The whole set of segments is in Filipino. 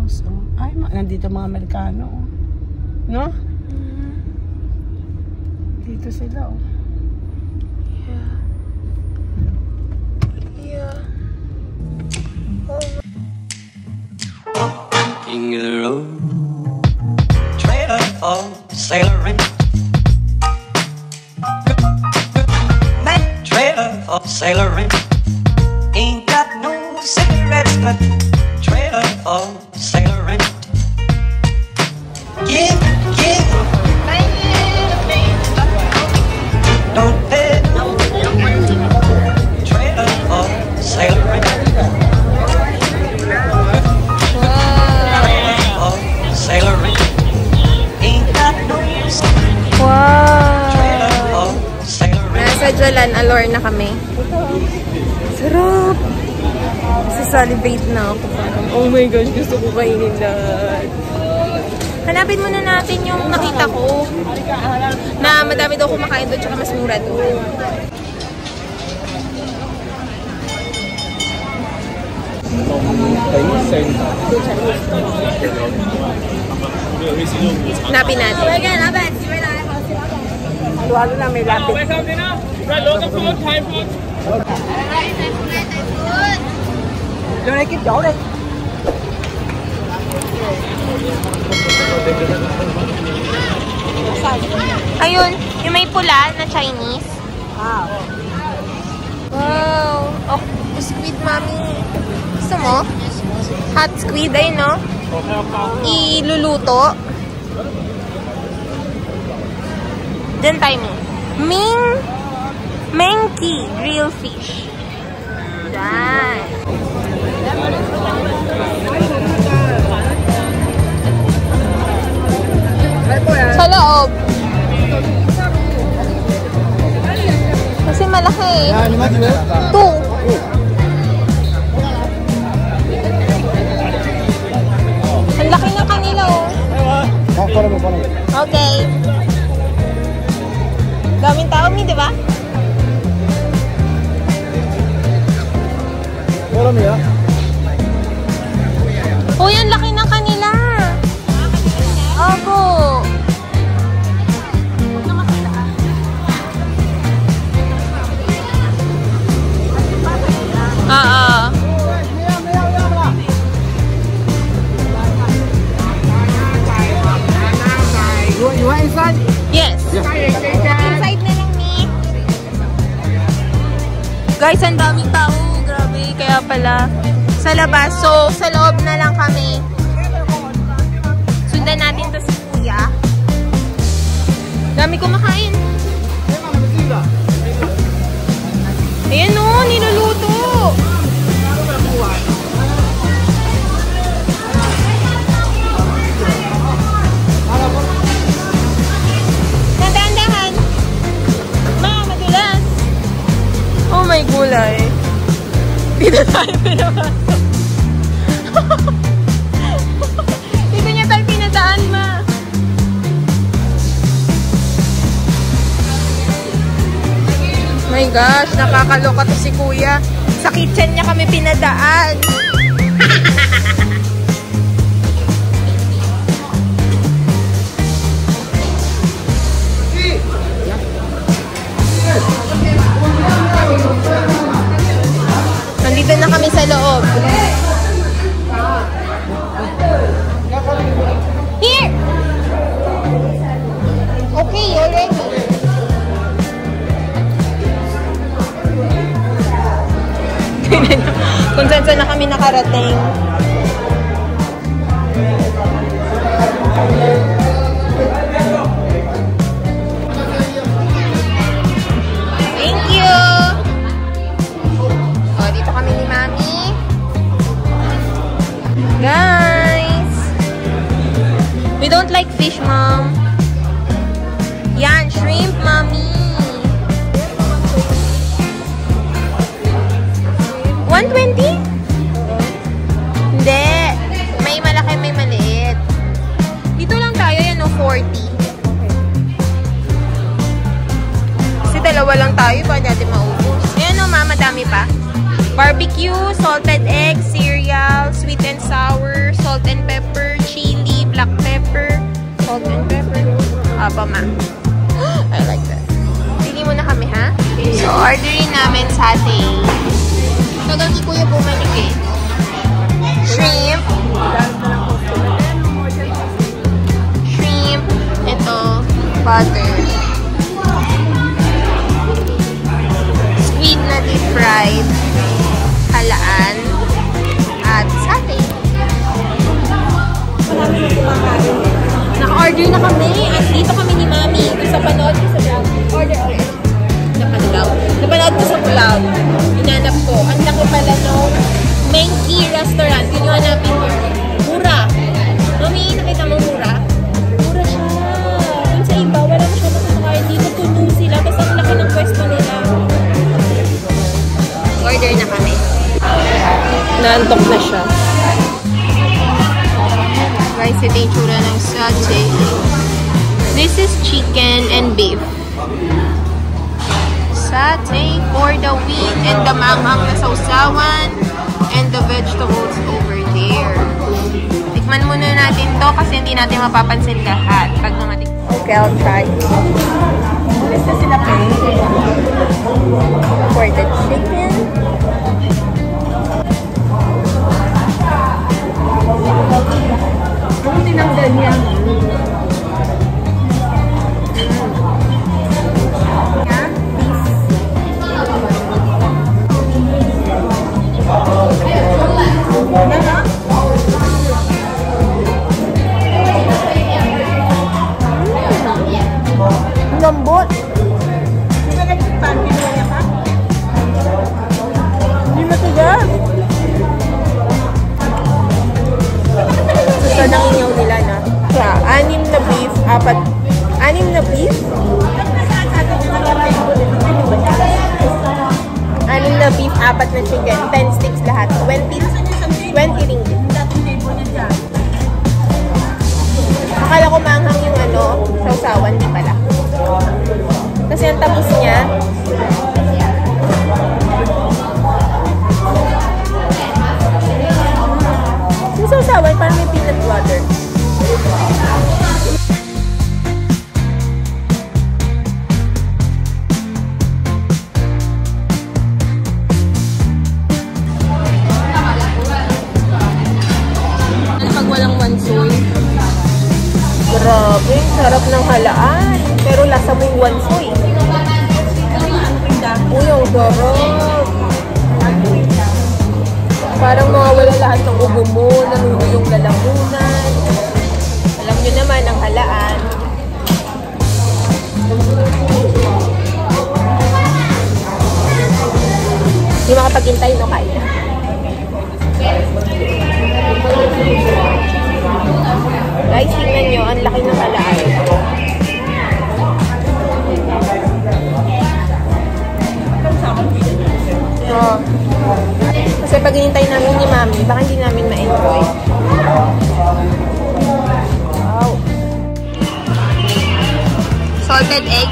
house. Oh. Ay, nandito mga Amerikano. Oh. No? Dito sila. Oh. Yeah. King of the road, trailer for sailoring. That trailer for sailoring ain't got no cigarettes, but trailer for sailoring. Give, don't pay no trailer for sailoring. Wow! Nasa Jalan Alor na kami. Sarap! Salivate na ako. Oh my gosh, gusto ko kainin lahat. Hanapin muna natin yung nakita ko. Na madami daw kumakain doon, tsaka mas mura doon. Hanapin natin. Lalo na may lapit. Vô đây kiếm chỗ đi. Ayun, yung may pula na Chinese. Wow. Wow. Oh, squid, mami. Gusto mo? Hot squid, ayun, no? Iluluto. Diyan tayo, Mengki grilled fish. Yan. Sa loob. Kasi malaki. 2. Ang laki ng kanila, oh. Okay. Daming tao, di ba? Oh, yan, laki ng kanila. Opo. You want inside? Yes. Inside na lang, ni. Guys, ang daming tao. Grabe, kaya pala sa labas. So, sa loob na lang kami. Sundan natin to si Kuya. Dami kumakain. Ayan, o, niluluto. Nandahan-dahan. Madulas. Oh my gulay. Dito tayo pinapasok. Dito niya tayo pinadaan, ma. My gosh, nakakaloka to si Kuya. Sa kitchen niya kami pinadaan. Nandito na kami sa loob. Here! Okay, already. Kung saan na kami nakarating. Thank you! O, dito kami ni Mami. Guys! We don't like fish, Mom. Yan, shrimp, Mami. 120? Hindi. May malaki, may maliit. Dito lang tayo, yan o, 40. Kasi dalawa lang tayo, ba natin maubos. Ayan o, Ma, madami pa. Barbecue, salted egg, cereal, sweet and sour, salt and pepper. po, ma. I like that. Pili muna kami, ha? So, orderin namin satay. Tagal ni Kuya bumalik eh. Shrimp. Shrimp. Ito. Butter. Squid na deep fried. Halaan. At satay. Naka-order na kami. At dito kami ni Mami. Sa panood ko sa vlog. Order ulit. Napanood ko sa vlog. Inanap ko. Ang laki pala nung main key restaurant. Yun yung hanapin ko. Mura. Mami, nakita mo mura? Mura siya. Dun sa iba, wala masyadong kumakain. Dito puno sila. Tapos ang laki ng pwesto nila. Order na kami. Naantok na siya. Guys, ito yung tsura ng satay. This is chicken and beef. Satay for the wheat and the manghang na sausawan and the vegetables over there. Tikman muna natin to kasi hindi natin mapapansin lahat pag namatik. Okay, I'll try. Basta sila kayo. For the chicken. Kung tinanggal niya. Lambot. Hindi matigas. Gusto ng inyaw nila na. Kaya, 6 na beef, 4. 6 na beef? 6 na beef, 4 na chicken, 10 sticks lahat. 20 ringgit. Akala ko manghang yung sausawan, di pala. Kasi ang tapos niya, yung sausawan, parang may peanut butter. Pag walang wansoy. Grabe, sarap ng halaan. Pero lasa mo yung wansoy. Uy, ang sarap. Parang mawawala lahat ng ubo mo, nanuno yung lalamunan. Alam nyo naman, ang halaan. Hindi makapaghintay, no, kaya. Guys, tingnan nyo, ang laki ng halaan. Kasi pag hinintay namin ni Mami, baka hindi namin ma-enjoy. Wow. Salted egg.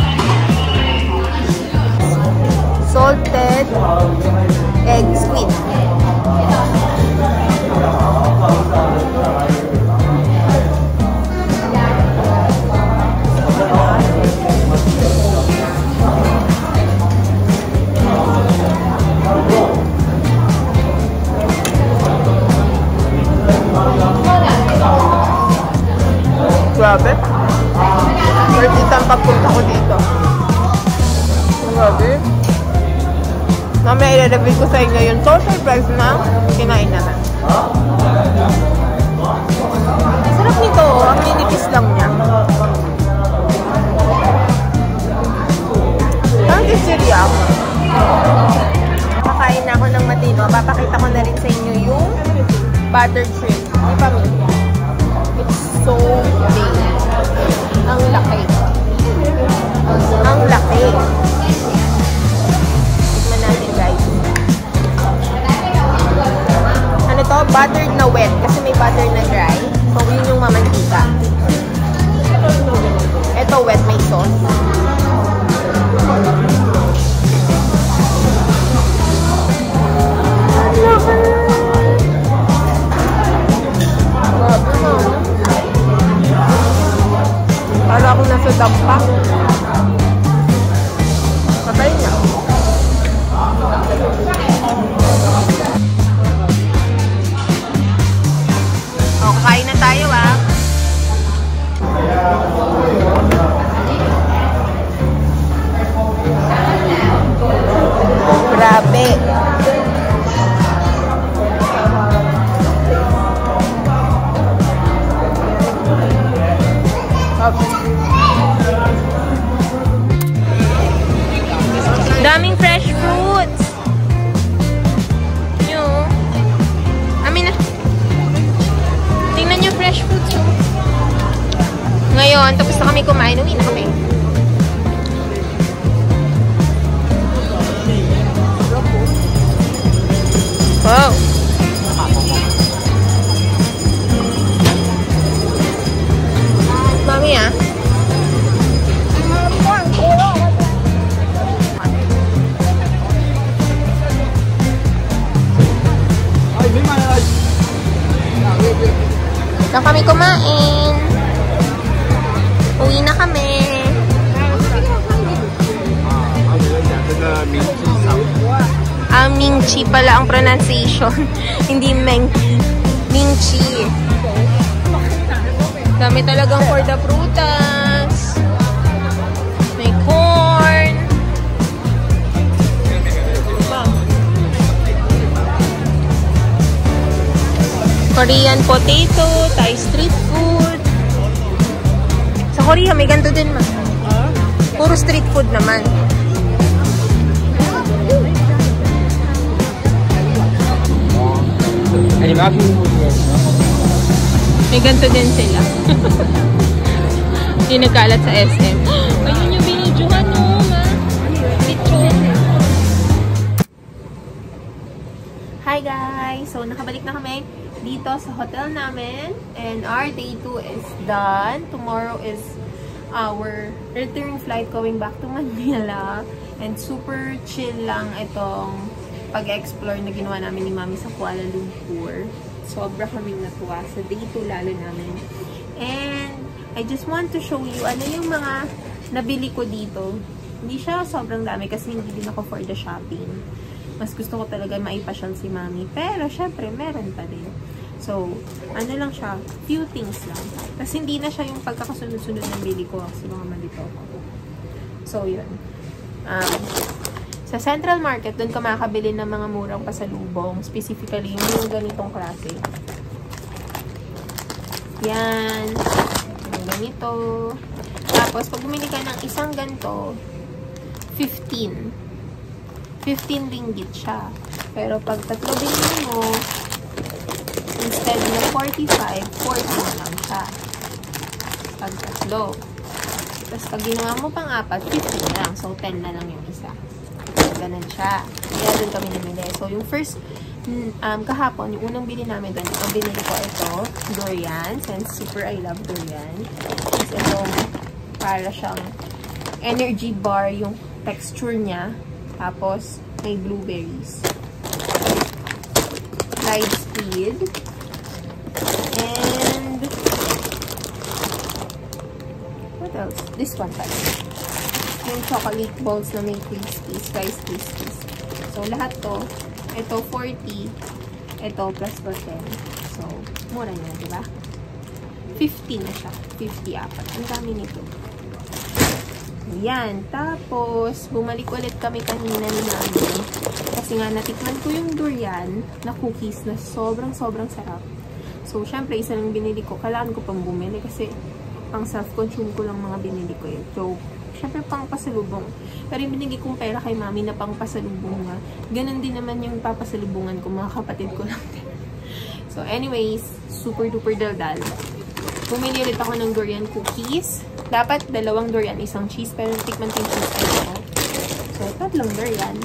Salted egg squid. Grabe. Worth it ang pagpunta ko dito. Grabe. Mamaya i-review ko sa inyo yung total price na kinain naman. Sarap nito. Ang ninipis lang niya. Ang disirya. Kakain na ako ng matino. Papakita ko na rin sa inyo yung buttered shrimp. May pamilya. It's so big. Ang laki. Ang laki. Tikman natin, guys. Ano to? Buttered na wet. Kasi may butter na dry. So, yun yung mamantika. Ito wet, may sauce. Para akong nasa dump Kakain na tayo, ah. Grabe. Daming fresh fruits. Yo. Amin na. Tingnan nyo fresh fruits. Yo. Ngayon, tapos na kami kumain. Uwi na kami. Wow. Mami, ah. Na kami kumain. Uwi na kami. Mingchi pala ang pronunciation. Hindi Mingchi. Dami talagang for the prutas. May corn. Korean potato, Thai street food. Sa Korea may ganito din, ma. Puro street food naman. May ganito din sila. Hindi nagkalat sa SM. Ayun yung binidyohan, no, ma. Picture. Hi guys! So, nakabalik na kami dito sa hotel namin. And our day 2 is done. Tomorrow is our return flight going back to Manila. And super chill lang itong pag-explore na ginawa namin ni Mami sa Kuala Lumpur. Sobra kaming natuwa sa day 2 lalo namin. And I just want to show you ano yung mga nabili ko dito. Hindi siya sobrang dami kasi hindi din ako for the shopping. Mas gusto ko talaga maipasyal si Mami. Pero syempre meron pa din. So, ano lang siya, few things lang. Kasi hindi na siya yung pagkakasunod-sunod ng bili ko kasi mga malito ako. So, yun. Sa Central Market, doon ka makakabili ng mga murang pasalubong. Specifically, yung ganitong klase. Yan. Yung ganito. Tapos, pag bumili ka ng isang ganito, 15 ringgit siya. Pero pag tatlo bilhin mo, instead na 45, 40 na lang siya. Pag tatlo. Tapos pag ginawa mo pang apat, 50 na lang. So, 10 na lang yung isa. Ganun siya. Kaya doon kami namili. So, yung first, kahapon, yung unang bili namin doon, ang binili ko ito, durian. Since super I love durian. Tapos itong, para siyang energy bar yung texture niya. Tapos, may blueberries. Fried squid. And, what else? This one pala. Yung chocolate balls na may crispies, rice crispies. So, lahat to, ito 40, ito plus for 10. So, mura niya, diba? 50 na siya. 50 apat. Ang dami nito. Ayan. Tapos, bumalik ulit kami kanina ni Mami. Kasi nga, natikman ko yung durian na cookies na sobrang sarap. So, syempre, isa lang binili ko. Kailangan ko pang bumili kasi pang self-consume ko lang mga binili ko eh. So, syempre pang pasalubong. Pero yung binigay kong pera kay Mami na pang pasalubong nga, ganun din naman yung papasalubungan ko, mga kapatid ko lang din. So anyways, super duper daldal. Bumili ulit ako ng durian cookies. Dapat 2 durian, 1 cheese, pero tikman ko yung cheese ko. So 3 durian.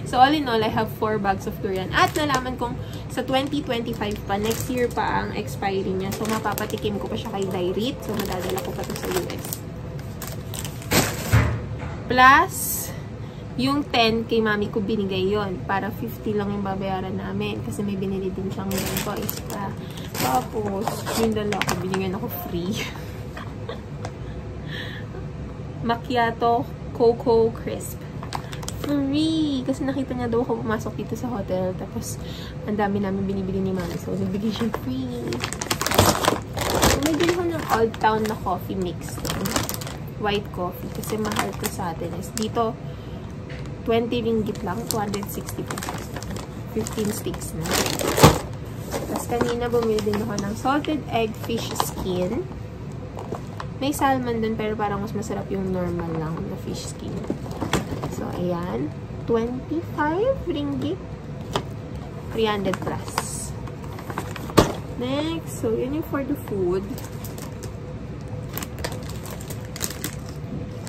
So all in all, I have 4 bags of durian. At nalaman kong sa 2025 pa, next year pa ang expiry niya. So mapapatikim ko pa siya kay Dairit. So madadala ko pa to sa US. Plus, yung 10 kay Mami ko binigay yon para 50 lang yung babayaran namin. Kasi may binili din siyang ganito extra. Tapos, yung dala ko, binigyan ako free. Macchiato Cocoa Crisp. Marie! Kasi nakita niya daw ako pumasok dito sa hotel. Tapos, ang dami namin binibili ni Mami. So, nagbigay siya free. Umigil ko ng Old Town na coffee mix. White coffee. Kasi mahal ko sa atin. Dito, 20 ringgit lang. 260 pesos. 15 sticks na. Tapos kanina bumili din ako ng salted egg fish skin. May salmon dun pero parang mas masarap yung normal lang na fish skin. So, ayan. 25 ringgit. 300 plus. Next, so yun yung for the food.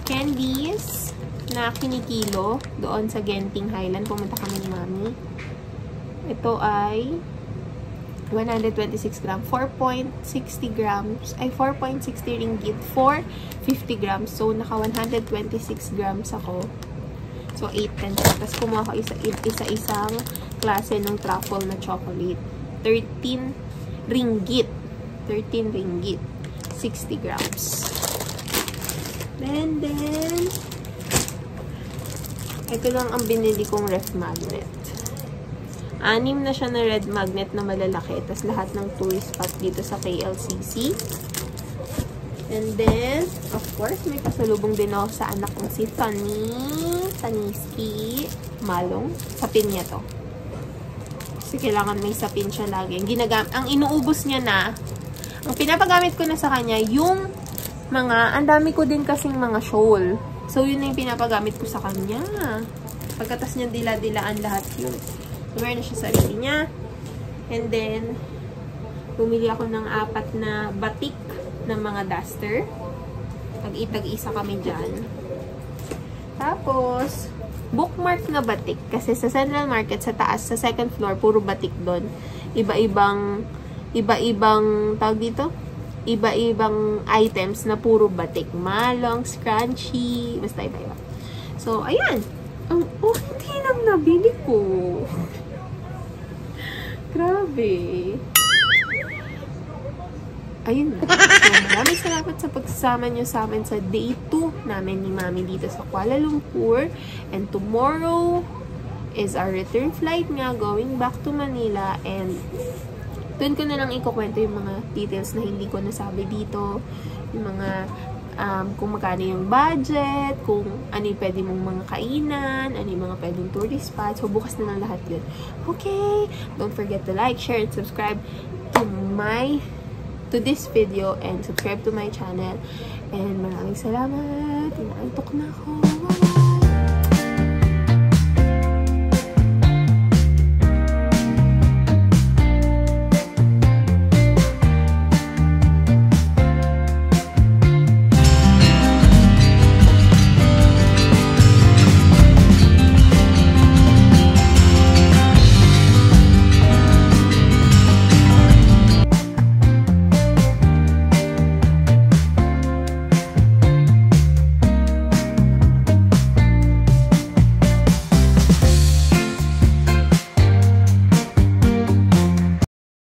Candies na kinikilo doon sa Genting Highland. Pumunta kami ni Mami. Ito ay 126 gram. 4.60 grams. Ay, 4.60 ringgit for 50 grams. So, naka 126 grams ako. So, 8 pence. Tapos, kumuha ko isa-isang klase ng truffle na chocolate. 13 ringgit. 13 ringgit. 60 grams. Then, ito lang ang binili kong ref magnet. 6 na siya na red magnet na malalaki. Tapos lahat ng tourist spot dito sa KLCC. And then, of course, may pasalubong din ako sa anak kong si Taniski Malong. Sapin niya to. Kasi kailangan may sapin siya lagi. Ang inuubos niya na, ang pinapagamit ko na sa kanya, yung ang dami ko din kasing mga shawl. So, yun na yung pinapagamit ko sa kanya. Pagkatas niya dila-dilaan lahat yun. So, meron na siya sarili niya. And then, bumili ako ng 4 na batik na mga duster. Tag-isa kami dyan. Tapos, bookmark na batik. Kasi sa Central Market, sa taas, sa second floor, puro batik doon. Iba-ibang, tawag dito? Iba-ibang items na puro batik. Malong, scrunchy, basta iba-iba. So, ayan. Ang okay lang nabili ko. Grabe. Ayun na. So, maraming salamat sa pagsasama nyo sa amin sa day 2 namin ni Mami dito sa Kuala Lumpur. And tomorrow is our return flight nga going back to Manila. And doon ko na lang ikukwento yung mga details na hindi ko nasabi dito. Yung mga kung magkano yung budget, kung ano yung pwede mong mga kainan, ano yung mga pwedeng tourist spots. So, bukas na lang lahat yun. Okay! Don't forget to like, share, and subscribe to this video and subscribe to my channel. And maraming salamat. Inaantok na ako.